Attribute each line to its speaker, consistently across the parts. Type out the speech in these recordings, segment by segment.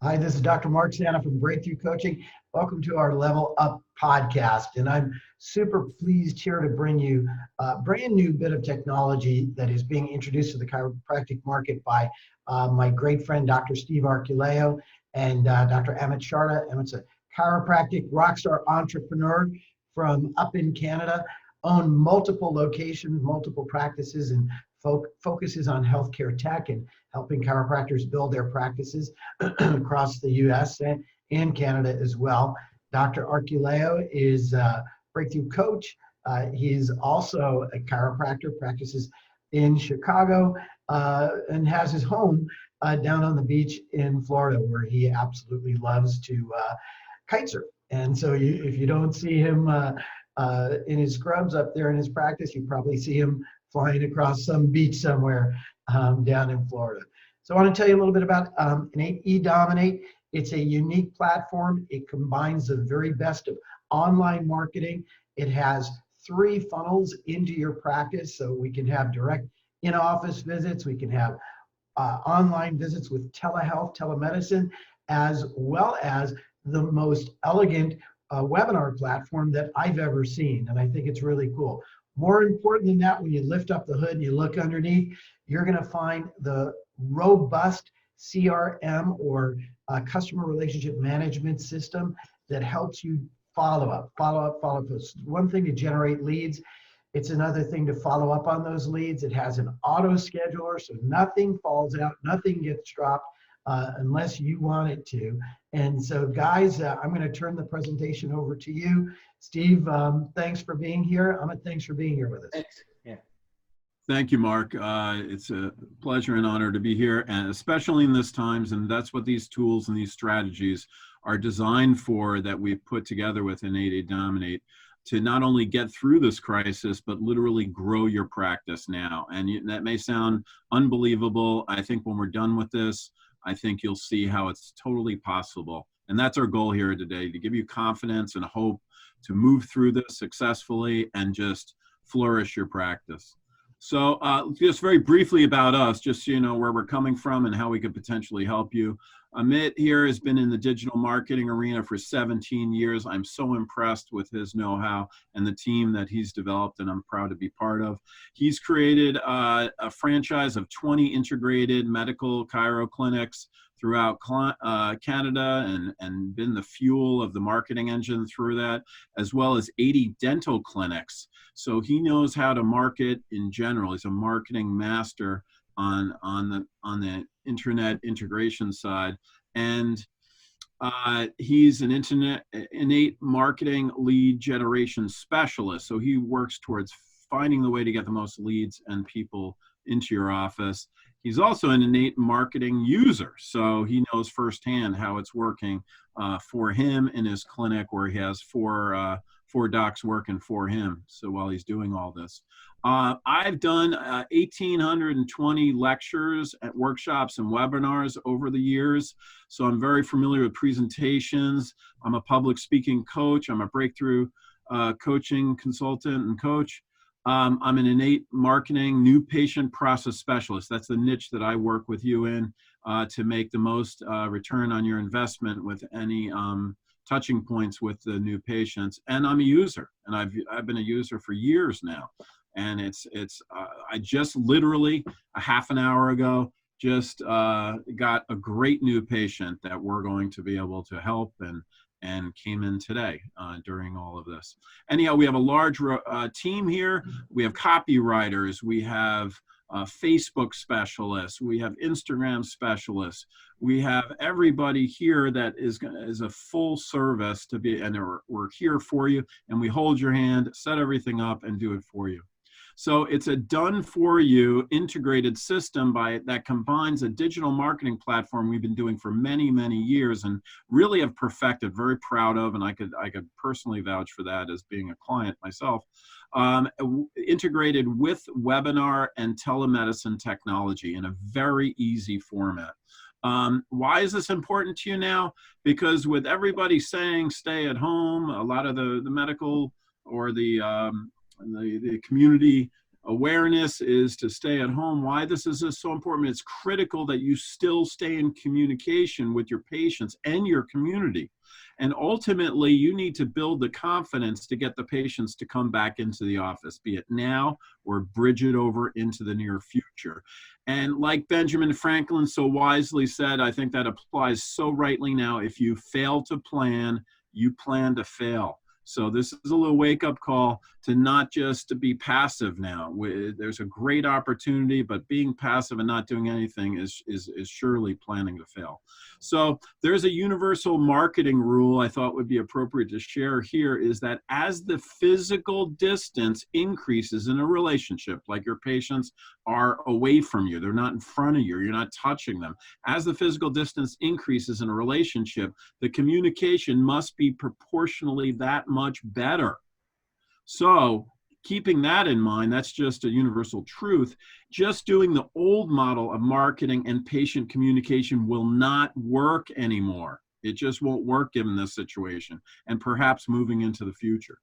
Speaker 1: Hi, this is Dr. Mark Santa from Breakthrough Coaching. Welcome to our Level Up podcast. And I'm super pleased here to bring you a brand new bit of technology that is being introduced to the chiropractic market by my great friend, Dr. Steve Arculeo and Dr. Amit Sharda. Amit's a chiropractic rockstar entrepreneur from up in Canada, own multiple locations, multiple practices, and focuses on healthcare tech and helping chiropractors build their practices across the US and Canada as well. Dr. Arculeo is a breakthrough coach. He's also a chiropractor, practices in Chicago, and has his home down on the beach in Florida, where he absolutely loves to kite surf. And so if you don't see him in his scrubs up there in his practice, you probably see him flying across some beach somewhere down in Florida. So I want to tell you a little bit about Innate Dominate. It's a unique platform. It combines the very best of online marketing. It has 3 funnels into your practice, so we can have direct in-office visits. We can have online visits with telehealth, telemedicine, as well as the most elegant webinar platform that I've ever seen. And I think it's really cool. More important than that, when you lift up the hood and you look underneath, you're going to find the robust CRM or customer relationship management system that helps you follow up. It's one thing to generate leads. It's another thing to follow up on those leads. It has an auto scheduler, so nothing falls out, nothing gets dropped unless you want it to. And so guys, I'm going to turn the presentation over to you. Steve, thanks for being here. Amit, thanks for being here with us.
Speaker 2: Thanks. Yeah.
Speaker 3: Thank you, Mark. It's a pleasure and honor to be here, and especially in this times, and that's what these tools and these strategies are designed for, that we've put together with Innate Dominate, to not only get through this crisis, but literally grow your practice now. And that may sound unbelievable. I think when we're done with this, I think you'll see how it's totally possible. And that's our goal here today, to give you confidence and hope to move through this successfully and just flourish your practice. So just very briefly about us, just so you know where we're coming from and how we could potentially help you. Amit here has been in the digital marketing arena for 17 years. I'm so impressed with his know-how and the team that he's developed, and I'm proud to be part of. He's created a franchise of 20 integrated medical chiro clinics throughout Canada and been the fuel of the marketing engine through that, as well as 80 dental clinics. So he knows how to market in general. He's a marketing master on the internet integration side. And he's an innate marketing lead generation specialist. So he works towards finding the way to get the most leads and people into your office. He's also an innate marketing user, so he knows firsthand how it's working for him in his clinic, where he has four docs working for him. So while he's doing all this, I've done 1,820 lectures, at workshops, and webinars over the years. So I'm very familiar with presentations. I'm a public speaking coach. I'm a breakthrough coaching consultant and coach. I'm an innate marketing new patient process specialist. That's the niche that I work with you in to make the most return on your investment with any touching points with the new patients. And I'm a user, and I've been a user for years now. And I just literally a half an hour ago just got a great new patient that we're going to be able to help, and came in today during all of this. Anyhow, we have a large team here. We have copywriters, we have Facebook specialists, we have Instagram specialists. We have everybody here that is a full service to be, and we're here for you, and we hold your hand, set everything up, and do it for you. So it's a done-for-you integrated system that combines a digital marketing platform we've been doing for many, many years and really have perfected, very proud of, and I could personally vouch for that as being a client myself, integrated with webinar and telemedicine technology in a very easy format. Why is this important to you now? Because with everybody saying stay at home, a lot of the medical or the community awareness is to stay at home. Why this is so important, it's critical that you still stay in communication with your patients and your community. And ultimately, you need to build the confidence to get the patients to come back into the office, be it now or bridge it over into the near future. And like Benjamin Franklin so wisely said, I think that applies so rightly now: if you fail to plan, you plan to fail. So this is a little wake-up call to not just to be passive now. There's a great opportunity, but being passive and not doing anything is surely planning to fail. So there's a universal marketing rule I thought would be appropriate to share here, is that as the physical distance increases in a relationship, like your patients are away from you, they're not in front of you, you're not touching them. As the physical distance increases in a relationship, the communication must be proportionally that much better. So keeping that in mind, that's just a universal truth. Just doing the old model of marketing and patient communication will not work anymore. It just won't work given this situation, and perhaps moving into the future.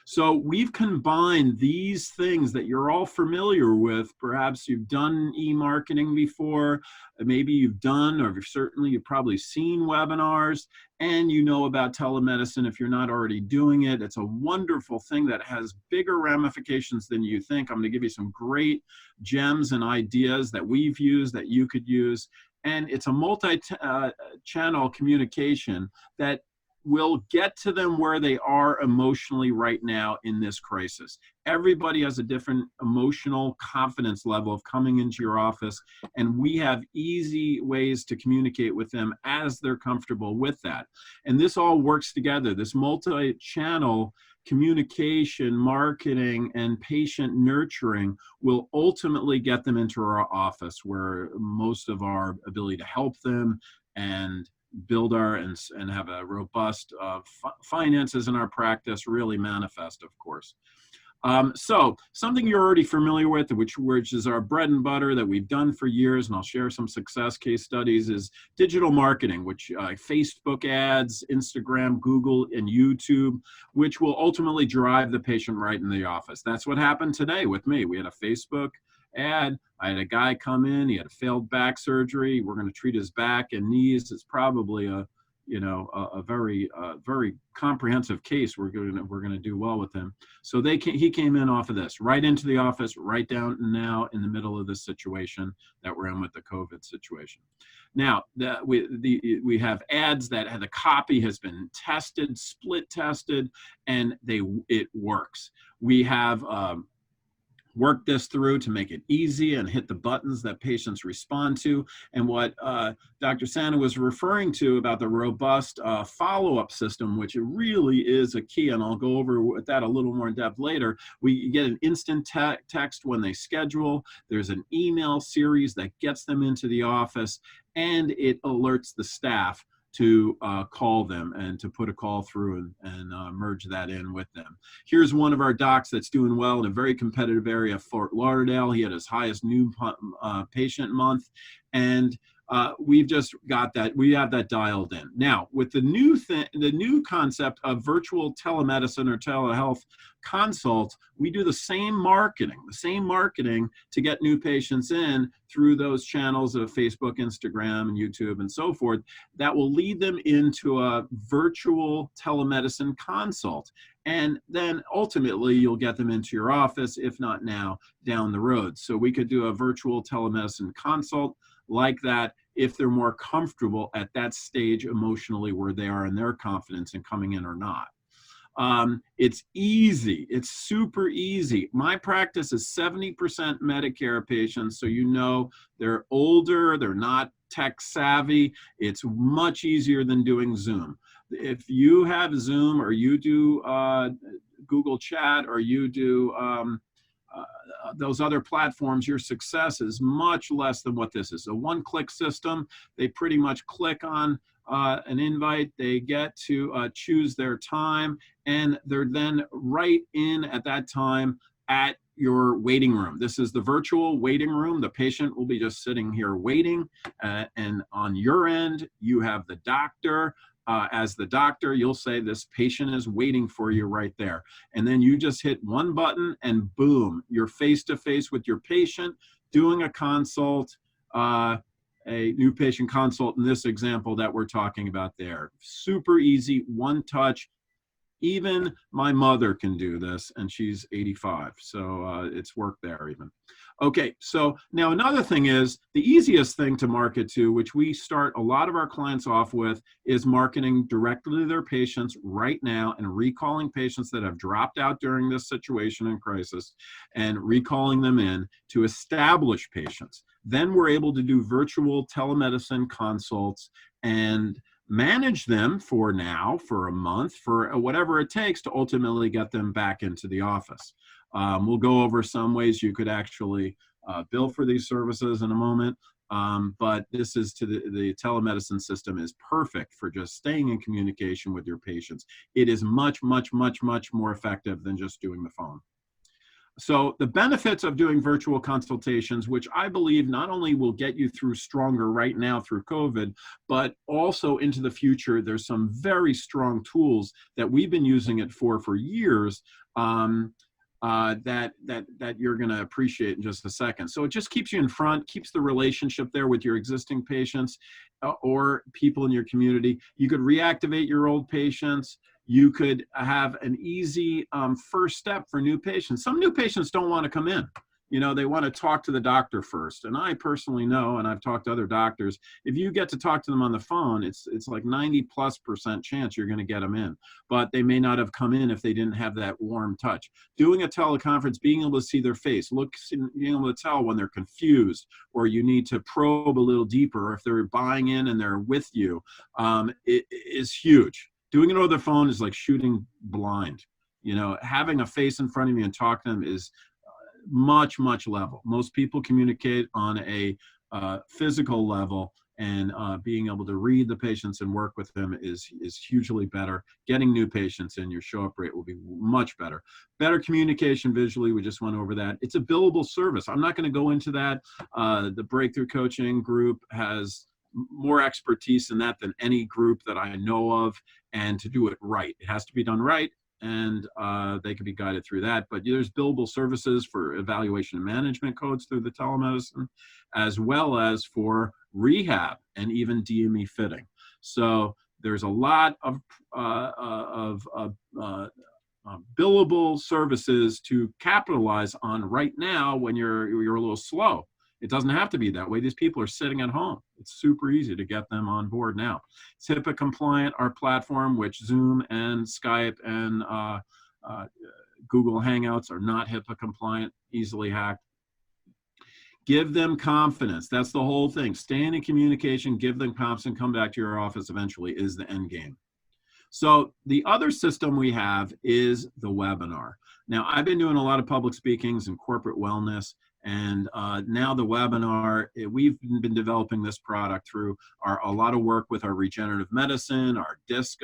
Speaker 3: So we've combined these things that you're all familiar with. Perhaps you've done e-marketing before, maybe you've done, or certainly you've probably seen webinars, and you know about telemedicine if you're not already doing it. It's a wonderful thing that has bigger ramifications than you think. I'm going to give you some great gems and ideas that we've used that you could use. And it's a multi-channel communication that will get to them where they are emotionally right now in this crisis. Everybody has a different emotional confidence level of coming into your office, and we have easy ways to communicate with them as they're comfortable with that. And this all works together. This multi-channel communication, marketing, and patient nurturing will ultimately get them into our office, where most of our ability to help them and build our and have a robust finances in our practice really manifest, of course. So something you're already familiar with, which is our bread and butter that we've done for years, and I'll share some success case studies, is digital marketing, which Facebook ads, Instagram, Google, and YouTube, which will ultimately drive the patient right in the office. That's what happened today with me. We had a Facebook ad. I had a guy come in, he had a failed back surgery. We're going to treat his back and knees. It's probably a very comprehensive case. We're going to do well with him. So he came in off of this, right into the office, right down now in the middle of this situation that we're in with the COVID situation. Now, we have ads that the copy has been tested, split tested, and it works. We have work this through to make it easy and hit the buttons that patients respond to. And what Dr. Santa was referring to about the robust follow-up system, which it really is a key, and I'll go over with that a little more in depth later. We get an instant text when they schedule. There's an email series that gets them into the office, and it alerts the staff to call them and to put a call through and merge that in with them. Here's one of our docs that's doing well in a very competitive area, Fort Lauderdale. He had his highest new patient month, and we've just got that. We have that dialed in. Now, with the new concept of virtual telemedicine or telehealth consult, we do the same marketing to get new patients in through those channels of Facebook, Instagram, and YouTube, and so forth, that will lead them into a virtual telemedicine consult. And then ultimately you'll get them into your office, if not now, down the road. So we could do a virtual telemedicine consult like that if they're more comfortable at that stage emotionally where they are in their confidence in coming in or not. It's easy. It's super easy. My practice is 70% Medicare patients, so you know they're older, they're not tech savvy. It's much easier than doing Zoom. If you have Zoom or you do Google Chat or you do those other platforms, your success is much less than what this is. A one-click system. They pretty much click on an invite, they get to choose their time, and they're then right in at that time at your waiting room. This is the virtual waiting room. The patient will be just sitting here waiting, and on your end, you have the doctor as the doctor, you'll say, this patient is waiting for you right there. And then you just hit one button and boom, you're face to face with your patient doing a consult, a new patient consult in this example that we're talking about there. Super easy, one touch. Even my mother can do this, and she's 85, so it's work there even. Okay, so now another thing is, the easiest thing to market to, which we start a lot of our clients off with, is marketing directly to their patients right now and recalling patients that have dropped out during this situation and crisis and recalling them in to establish patients. Then we're able to do virtual telemedicine consults and manage them for a month, for whatever it takes to ultimately get them back into the office. We'll go over some ways you could actually bill for these services in a moment, but this is the telemedicine system is perfect for just staying in communication with your patients. It is much, much, much, much more effective than just doing the phone. So the benefits of doing virtual consultations, which I believe not only will get you through stronger right now through COVID, but also into the future, there's some very strong tools that we've been using it for years that you're going to appreciate in just a second. So it just keeps you in front, keeps the relationship there with your existing patients or people in your community. You could reactivate your old patients. You could have an easy first step for new patients. Some new patients don't want to come in. You know, they want to talk to the doctor first. And I personally know, and I've talked to other doctors, if you get to talk to them on the phone, it's like 90+% chance you're going to get them in. But they may not have come in if they didn't have that warm touch. Doing a teleconference, being able to see their face, being able to tell when they're confused, or you need to probe a little deeper, or if they're buying in and they're with you, it is huge. Doing it over the phone is like shooting blind. You know, having a face in front of you and talking to them is much, much level. Most people communicate on a physical level, and being able to read the patients and work with them is hugely better. Getting new patients in, your show-up rate will be much better. Better communication visually, we just went over that. It's a billable service. I'm not going to go into that. The Breakthrough Coaching group has more expertise in that than any group that I know of, and to do it right. It has to be done right, and they can be guided through that. But there's billable services for evaluation and management codes through the telemedicine, as well as for rehab and even DME fitting. So there's a lot of billable services to capitalize on right now when you're a little slow. It doesn't have to be that way. These people are sitting at home. It's super easy to get them on board now. It's HIPAA compliant, our platform, which Zoom and Skype and Google Hangouts are not HIPAA compliant, easily hacked. Give them confidence. That's the whole thing. Stay in communication, give them confidence, and come back to your office eventually is the end game. So the other system we have is the webinar. Now, I've been doing a lot of public speakings and corporate wellness, and now the webinar, we've been developing this product through a lot of work with our regenerative medicine, our DISC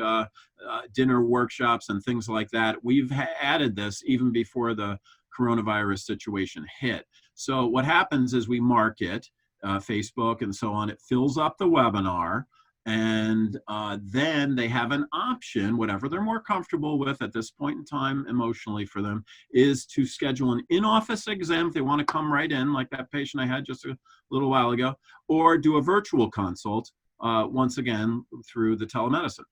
Speaker 3: dinner workshops and things like that. We've added this even before the coronavirus situation hit. So what happens is we market Facebook and so on. It fills up the webinar. And then they have an option, whatever they're more comfortable with at this point in time emotionally for them, is to schedule an in-office exam if they want to come right in, like that patient I had just a little while ago, or do a virtual consult, once again, through the telemedicine.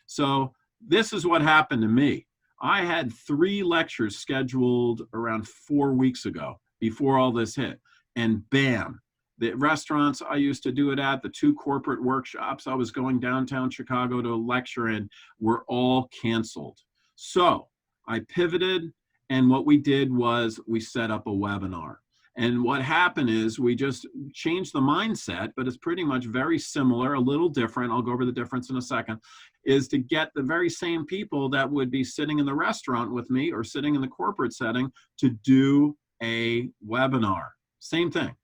Speaker 3: So this is what happened to me. I had 3 lectures scheduled around 4 weeks ago before all this hit, and bam. The restaurants I used to do it at, the 2 corporate workshops I was going downtown Chicago to lecture in, were all canceled. So I pivoted, and what we did was we set up a webinar. And what happened is we just changed the mindset, but it's pretty much very similar, a little different. I'll go over the difference in a second, is to get the very same people that would be sitting in the restaurant with me or sitting in the corporate setting to do a webinar. Same thing.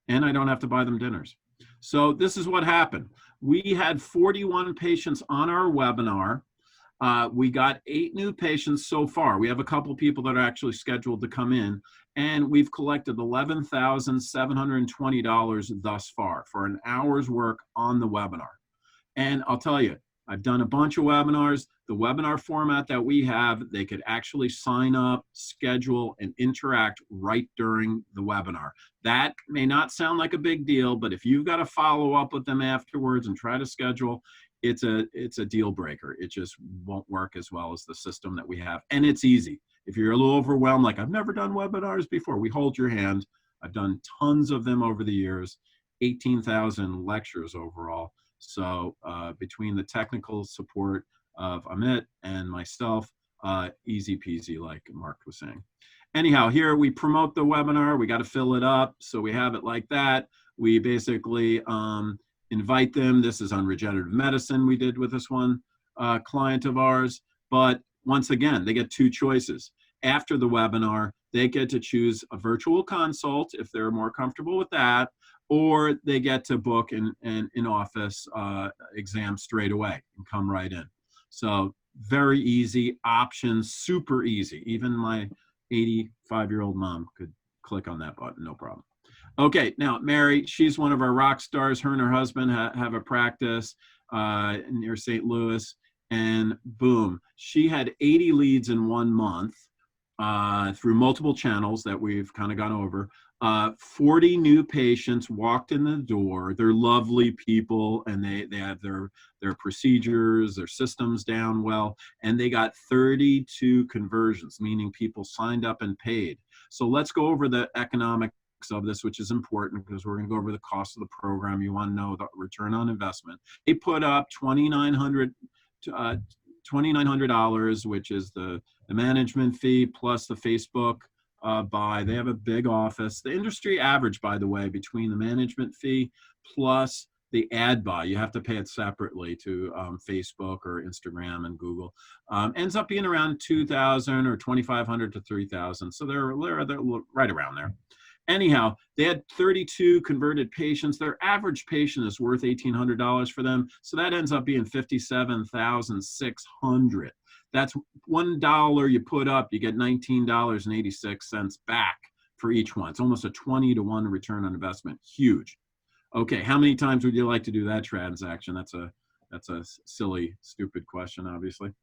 Speaker 3: And I don't have to buy them dinners. So this is what happened. We had 41 patients on our webinar. We got 8 new patients so far. We have a couple people that are actually scheduled to come in, and we've collected $11,720 thus far for an hour's work on the webinar. And I'll tell you, I've done a bunch of webinars. The webinar format that we have, they could actually sign up, schedule, and interact right during the webinar. That may not sound like a big deal, but if you've got to follow up with them afterwards and try to schedule, it's a deal breaker. It just won't work as well as the system that we have. And it's easy. If you're a little overwhelmed, like I've never done webinars before, we hold your hand. I've done tons of them over the years, 18,000 lectures overall. So between the technical support of Amit and myself, easy peasy, like Mark was saying. Anyhow, here we promote the webinar. We got to fill it up. So we have it like that. We basically invite them. This is on regenerative medicine we did with this one client of ours. But once again, they get two choices. After the webinar, they get to choose a virtual consult if they're more comfortable with that, or they get to book an in-office exam straight away and come right in. So very easy options, super easy. Even my 85-year-old mom could click on that button, no problem. Okay, now Mary, she's one of our rock stars. Her and her husband have a practice near St. Louis, and boom, she had 80 leads in 1 month through multiple channels that we've kind of gone over. 40 new patients walked in the door. They're lovely people, and they have their procedures, their systems down well, and they got 32 conversions, meaning people signed up and paid. So let's go over the economics of this, which is important because we're going to go over the cost of the program. You want to know the return on investment. They put up $2,900, which is the management fee plus the Facebook buy. They have a big office. The industry average, by the way, between the management fee plus the ad buy, you have to pay it separately to Facebook or Instagram and Google, ends up being around $2,000 or $2,500 to $3,000. So they're right around there. Anyhow, they had 32 converted patients. Their average patient is worth $1,800 for them. So that ends up being $57,600. That's $1 you put up, you get $19.86 back for each one. It's almost a 20-to-1 return on investment. Huge. Okay, how many times would you like to do that transaction? That's a silly, stupid question, obviously.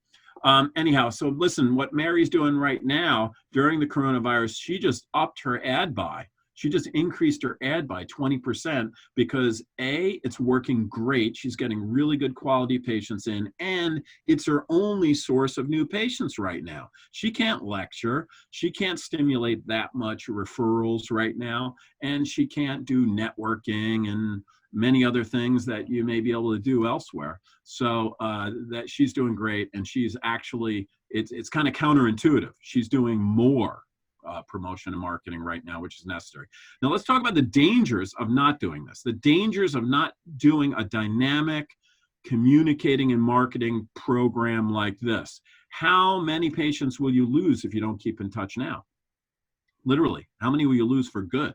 Speaker 3: Anyhow, so listen, what Mary's doing right now during the coronavirus, she just upped her ad buy. She just increased her ad by 20% because A, it's working great. She's getting really good quality patients in, and it's her only source of new patients right now. She can't lecture. She can't stimulate that much referrals right now, and she can't do networking and many other things that you may be able to do elsewhere. So that she's doing great, and she's actually, it's kind of counterintuitive. She's doing more promotion and marketing right now, which is necessary. Now let's talk about the dangers of not doing this. The dangers of not doing a dynamic communicating and marketing program like this. How many patients will you lose if you don't keep in touch now? Literally, how many will you lose for good?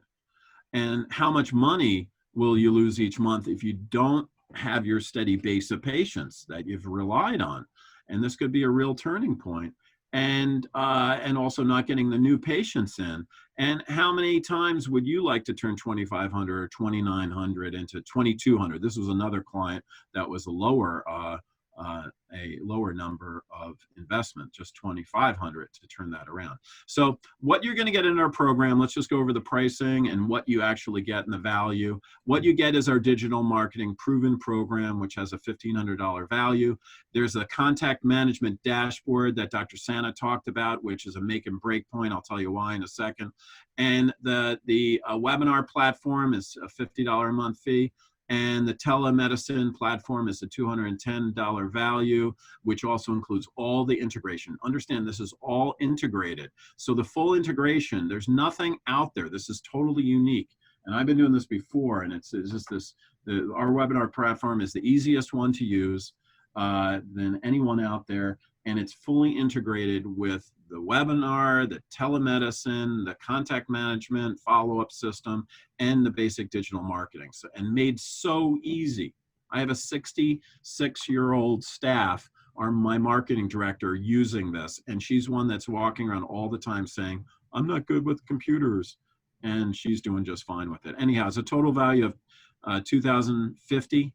Speaker 3: And how much money will you lose each month if you don't have your steady base of patients that you've relied on? And this could be a real turning point. And also not getting the new patients in. And how many times would you like to turn 2,500 or 2,900 into 2,200? This was another client that was a lower number of investment, just 2,500 to turn that around. So what you're going to get in our program, let's just go over the pricing and what you actually get and the value. What you get is our digital marketing proven program, which has a $1,500 value. There's a contact management dashboard that Dr. Santa talked about, which is a make and break point. I'll tell you why in a second. And the webinar platform is a $50 a month fee. And the telemedicine platform is a $210 value, which also includes all the integration. Understand, this is all integrated. So the full integration, there's nothing out there. This is totally unique. And I've been doing this before, and it's just this, our webinar platform is the easiest one to use than anyone out there. And it's fully integrated with the webinar, the telemedicine, the contact management, follow-up system, and the basic digital marketing. So, and made so easy. I have a 66-year-old staff, my marketing director, using this, and she's one that's walking around all the time saying, I'm not good with computers, and she's doing just fine with it. Anyhow, it's a total value of $2,050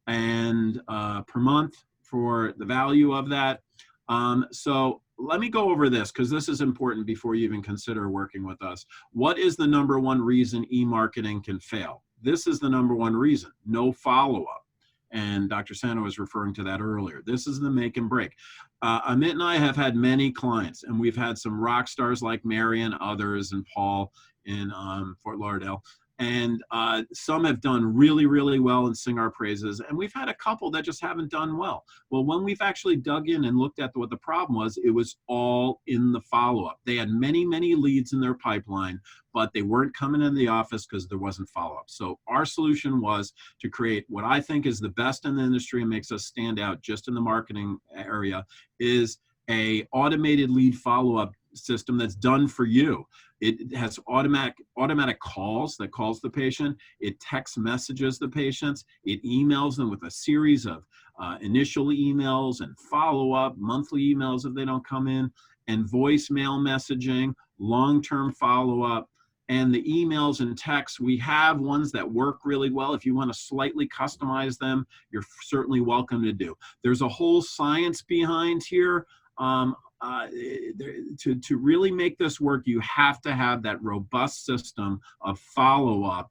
Speaker 3: and per month for the value of that. So let me go over this because this is important before you even consider working with us. What is the number one reason e-marketing can fail? This is the number one reason: no follow-up. And Dr. Sano was referring to that earlier. This is the make and break. Amit and I have had many clients, and we've had some rock stars like Mary and others and Paul in Fort Lauderdale. And some have done really, really well and sing our praises. And we've had a couple that just haven't done well. Well, when we've actually dug in and looked at what the problem was, it was all in the follow-up. They had many, many leads in their pipeline, but they weren't coming in the office because there wasn't follow-up. So our solution was to create what I think is the best in the industry and makes us stand out just in the marketing area, is a automated lead follow-up system that's done for you. It has automatic calls that calls the patient. It text messages the patients. It emails them with a series of initial emails and follow-up, monthly emails if they don't come in, and voicemail messaging, long-term follow-up. And the emails and texts, we have ones that work really well. If you want to slightly customize them, you're certainly welcome to do. There's a whole science behind here. To really make this work, you have to have that robust system of follow-up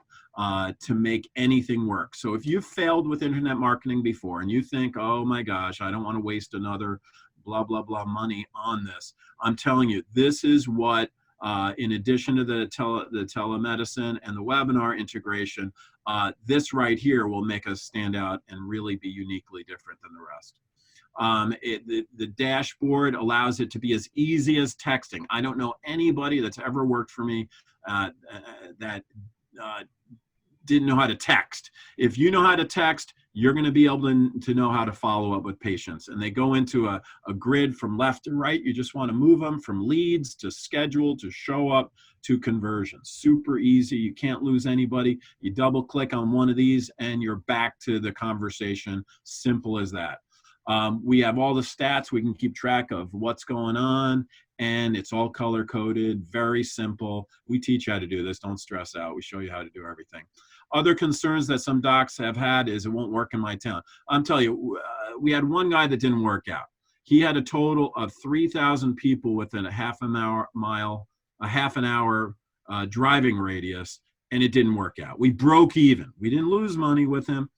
Speaker 3: to make anything work. So if you've failed with internet marketing before and you think, oh my gosh, I don't want to waste another blah, blah, blah money on this, I'm telling you, this is what, in addition to the telemedicine and the webinar integration, this right here will make us stand out and really be uniquely different than the rest. The dashboard allows it to be as easy as texting. I don't know anybody that's ever worked for me that didn't know how to text. If you know how to text, you're going to be able to know how to follow up with patients. And they go into a grid from left to right. You just want to move them from leads to schedule to show up to conversion. Super easy. You can't lose anybody. You double click on one of these and you're back to the conversation. Simple as that. We have all the stats. We can keep track of what's going on, and it's all color coded, very simple. We teach you how to do this. Don't stress out. We show you how to do everything. Other concerns that some docs have had is it won't work in my town. I'm telling you, we had one guy that didn't work out. He had a total of 3,000 people within a half an hour driving radius, and it didn't work out. We broke even. We didn't lose money with him.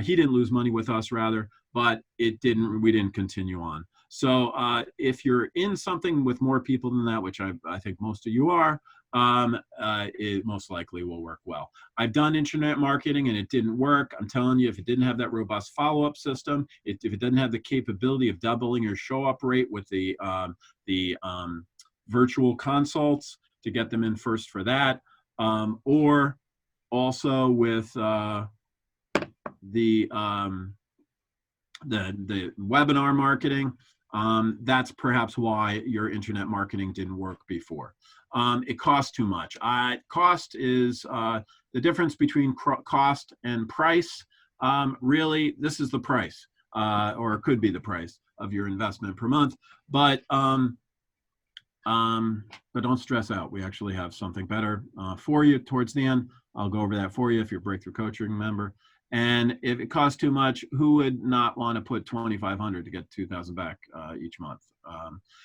Speaker 3: He didn't lose money with us, rather, but we didn't continue on. So if you're in something with more people than that, which I think most of you are, it most likely will work well. I've done internet marketing and it didn't work. I'm telling you, if it didn't have that robust follow-up system, if it didn't have the capability of doubling your show-up rate with the virtual consults to get them in first for that, or also with the webinar marketing, that's perhaps why your internet marketing didn't work before. It costs too much. Cost is the difference between cost and price. Really, this is the price, or it could be the price of your investment per month. But don't stress out. We actually have something better for you towards the end. I'll go over that for you if you're a Breakthrough Coaching member. And if it costs too much, who would not want to put $2,500 to get $2,000 back each month?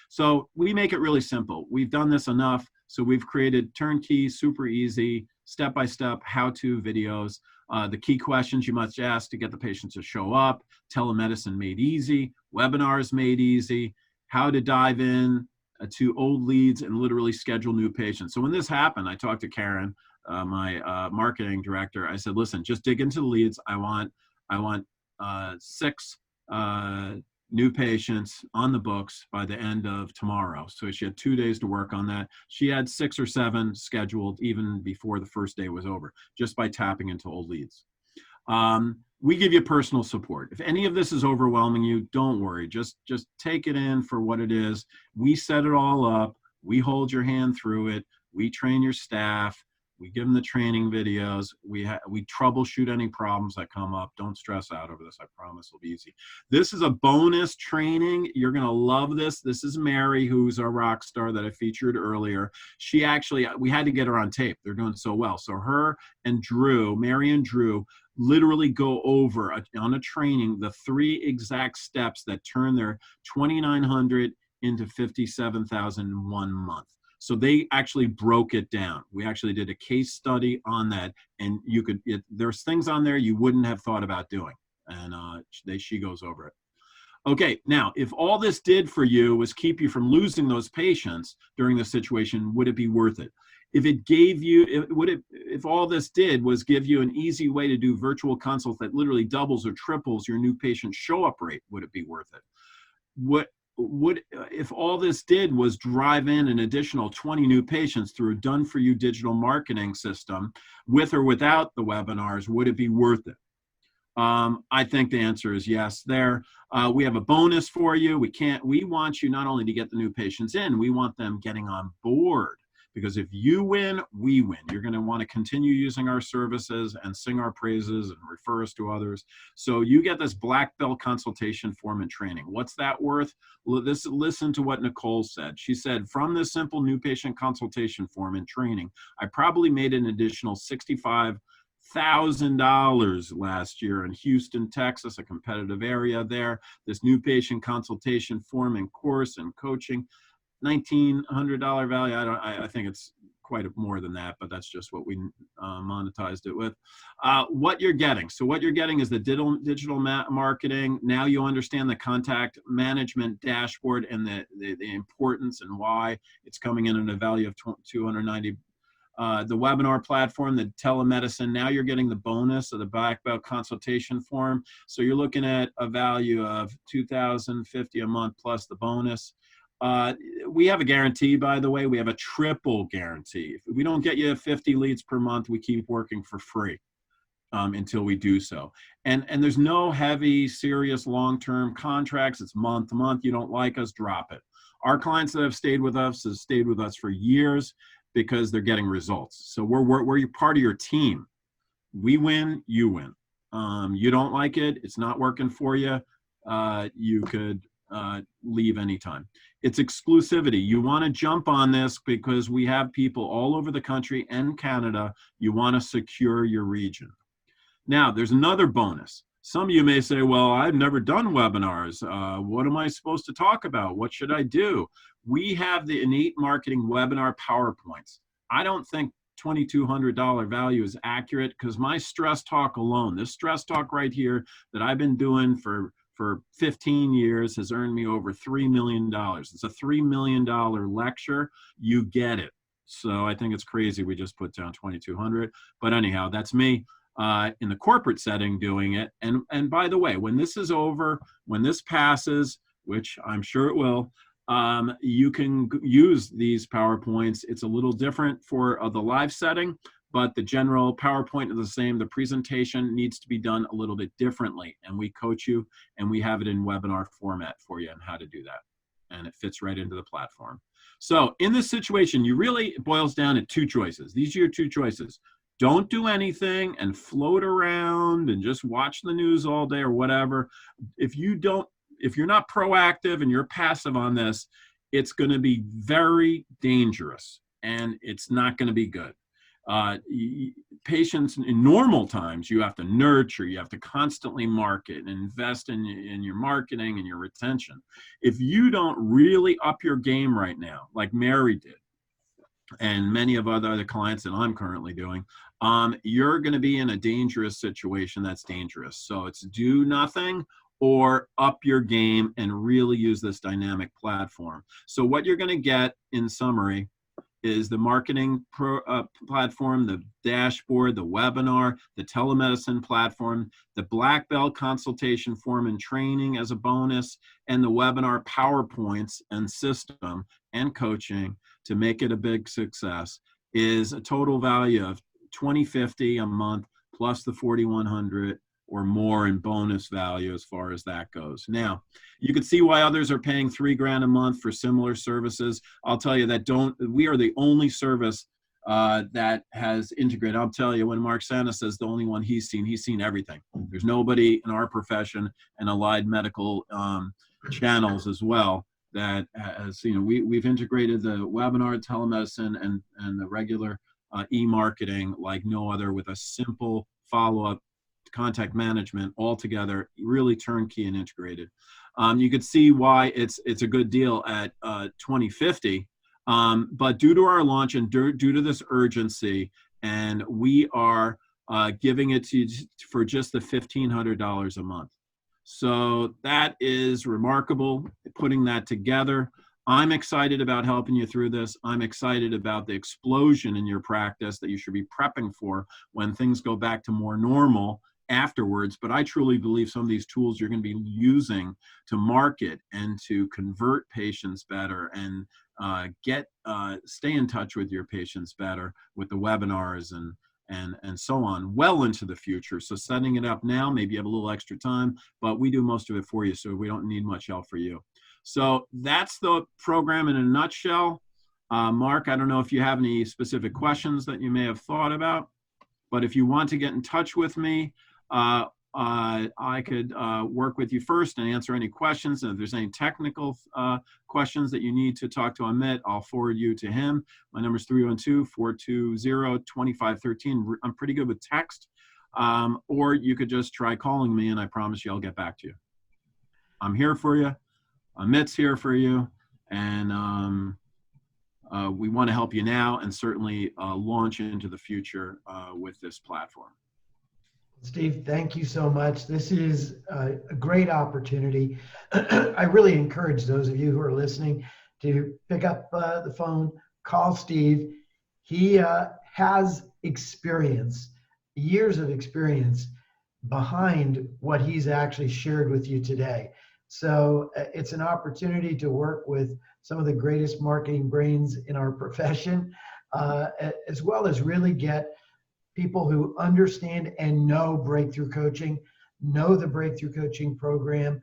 Speaker 3: So we make it really simple. We've done this enough. So we've created turnkey, super easy, step-by-step how-to videos. The key questions you must ask to get the patient to show up, telemedicine made easy, webinars made easy, how to dive in to old leads and literally schedule new patients. So when this happened, I talked to Karen, my marketing director. I said, listen, just dig into the leads. I want 6 new patients on the books by the end of tomorrow. So she had 2 days to work on that. She had 6 or 7 scheduled even before the first day was over, just by tapping into old leads. We give you personal support. If any of this is overwhelming you, don't worry. Just take it in for what it is. We set it all up. We hold your hand through it. We train your staff. We give them the training videos. We troubleshoot any problems that come up. Don't stress out over this. I promise it'll be easy. This is a bonus training. You're going to love this. This is Mary, who's our rock star that I featured earlier. She actually, we had to get her on tape. They're doing so well. So her and Drew, Mary and Drew, literally go over on a training the 3 exact steps that turn their 2,900 into 57,000 in 1 month. So they actually broke it down. We actually did a case study on that, and there's things on there you wouldn't have thought about doing, and she goes over it. Okay, now, if all this did for you was keep you from losing those patients during the situation, would it be worth it? If it gave you, if all this did was give you an easy way to do virtual consults that literally doubles or triples your new patient show-up rate, would it be worth it? If all this did was drive in an additional 20 new patients through a done-for-you digital marketing system, with or without the webinars, would it be worth it? I think the answer is yes there. We have a bonus for you. We want you not only to get the new patients in, we want them getting on board. Because if you win, we win. You're going to want to continue using our services and sing our praises and refer us to others. So you get this black belt consultation form and training. What's that worth? Listen to what Nicole said. She said, from this simple new patient consultation form and training, I probably made an additional $65,000 last year in Houston, Texas, a competitive area there. This new patient consultation form and course and coaching, $1,900 value. I think it's quite more than that, but that's just what we monetized it with. What you're getting. So what you're getting is the digital marketing. Now you understand the contact management dashboard and the importance and why it's coming in at a value of $290. The webinar platform, the telemedicine. Now you're getting the bonus of the black belt consultation form. So you're looking at a value of $2,050 a month plus the bonus. We have a guarantee, by the way. We have a triple guarantee. If we don't get you 50 leads per month, we keep working for free until we do so. And there's no heavy, serious, long-term contracts. It's month to month. You don't like us, drop it. Our clients that have stayed with us for years because they're getting results. So we're part of your team. We win, you win. You don't like it, it's not working for you, you could leave anytime. It's exclusivity. You want to jump on this because we have people all over the country and Canada. You want to secure your region. Now, there's another bonus. Some of you may say, well, I've never done webinars. What am I supposed to talk about? What should I do? We have the Innate Marketing Webinar PowerPoints. I don't think $2,200 value is accurate because my stress talk alone, this stress talk right here that I've been doing for 15 years has earned me over $3 million. It's a $3 million lecture. You get it. So I think it's crazy we just put down $2,200. But anyhow, that's me in the corporate setting doing it. And by the way, when this is over, when this passes, which I'm sure it will, you can use these PowerPoints. It's a little different for the live setting, but the general PowerPoint is the same. The presentation needs to be done a little bit differently, and we coach you, and we have it in webinar format for you on how to do that, and it fits right into the platform. So in this situation, it boils down to 2 choices. These are your 2 choices. Don't do anything and float around and just watch the news all day or whatever. If you're not proactive and you're passive on this, it's going to be very dangerous, and it's not going to be good. Patients in normal times, you have to nurture, you have to constantly market and invest in your marketing and your retention. If you don't really up your game right now, like Mary did, and many of other clients that I'm currently doing, you're going to be in a dangerous situation that's dangerous. So it's do nothing or up your game and really use this dynamic platform. So what you're going to get in summary is the marketing platform, the dashboard, the webinar, the telemedicine platform, the black belt consultation form and training as a bonus, and the webinar PowerPoints and system and coaching to make it a big success is a total value of $2,050 a month plus the $4,100 or more in bonus value as far as that goes. Now, you can see why others are paying $3,000 a month for similar services. I'll tell you that we are the only service that has integrated. I'll tell you, when Mark Santa says the only one he's seen everything. There's nobody in our profession and allied medical channels as well that has, we've integrated the webinar, telemedicine, and the regular e-marketing like no other, with a simple follow-up contact management all together, really turnkey and integrated. You could see why it's a good deal at $20.50. But due to our launch and due to this urgency, and we are giving it to you for just the $1,500 a month. So that is remarkable, putting that together. I'm excited about helping you through this. I'm excited about the explosion in your practice that you should be prepping for when things go back to more normal afterwards. But I truly believe some of these tools you're going to be using to market and to convert patients better and stay in touch with your patients better with the webinars and so on, well into the future. So setting it up now, maybe you have a little extra time, but we do most of it for you, so we don't need much help for you. So that's the program in a nutshell. Mark, I don't know if you have any specific questions that you may have thought about, but if you want to get in touch with me, I could work with you first and answer any questions. And if there's any technical questions that you need to talk to Amit, I'll forward you to him. My number is 312-420-2513. I'm pretty good with text. Or you could just try calling me, and I promise you I'll get back to you. I'm here for you. Amit's here for you. And we want to help you now and certainly launch into the future with this platform.
Speaker 1: Steve, thank you so much. This is a great opportunity. I really encourage those of you who are listening to pick up the phone, call Steve. He has experience, years of experience behind what he's actually shared with you today. So it's an opportunity to work with some of the greatest marketing brains in our profession, as well as really get people who understand and know breakthrough coaching, know the breakthrough coaching program,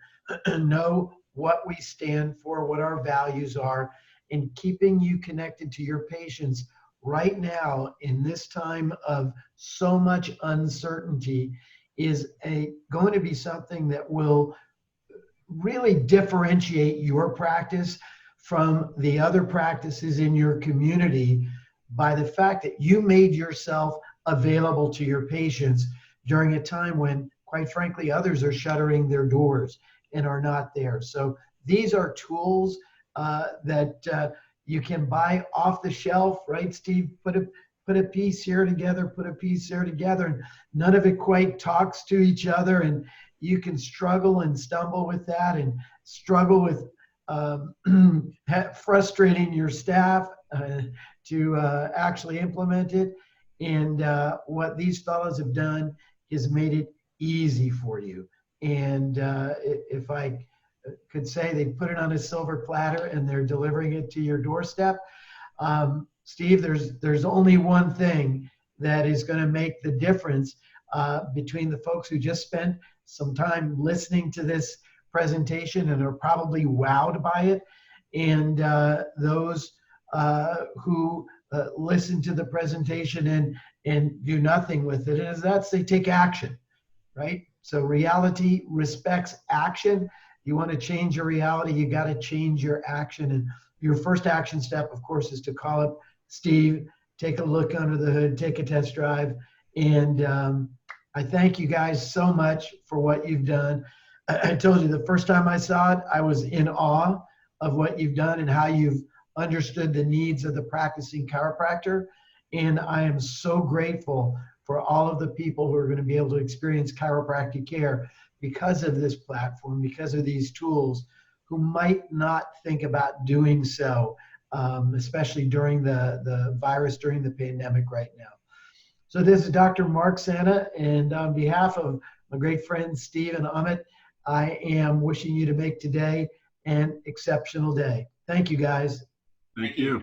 Speaker 1: know what we stand for, what our values are, and keeping you connected to your patients right now in this time of so much uncertainty is going to be something that will really differentiate your practice from the other practices in your community by the fact that you made yourself available to your patients during a time when, quite frankly, others are shuttering their doors and are not there. So these are tools that you can buy off the shelf, right, Steve? Put a piece here together, put a piece there together, and none of it quite talks to each other, and you can struggle and stumble with that and struggle with frustrating your staff to actually implement it. And what these fellows have done is made it easy for you. And if I could say, they put it on a silver platter and they're delivering it to your doorstep. Steve, there's only one thing that is going to make the difference between the folks who just spent some time listening to this presentation and are probably wowed by it, and those who listen to the presentation and do nothing with it, and that's they take action, right? So reality respects action. You want to change your reality, you got to change your action. And your first action step, of course, is to call up Steve, take a look under the hood, take a test drive. And I thank you guys so much for what you've done. I told you the first time I saw it, I was in awe of what you've done and how you've understood the needs of the practicing chiropractor. And I am so grateful for all of the people who are going to be able to experience chiropractic care because of this platform, because of these tools, who might not think about doing so, especially during the virus, during the pandemic right now. So this is Dr. Mark Santa, and on behalf of my great friends Steve and Amit, I am wishing you to make today an exceptional day. Thank you, guys.
Speaker 3: Thank you.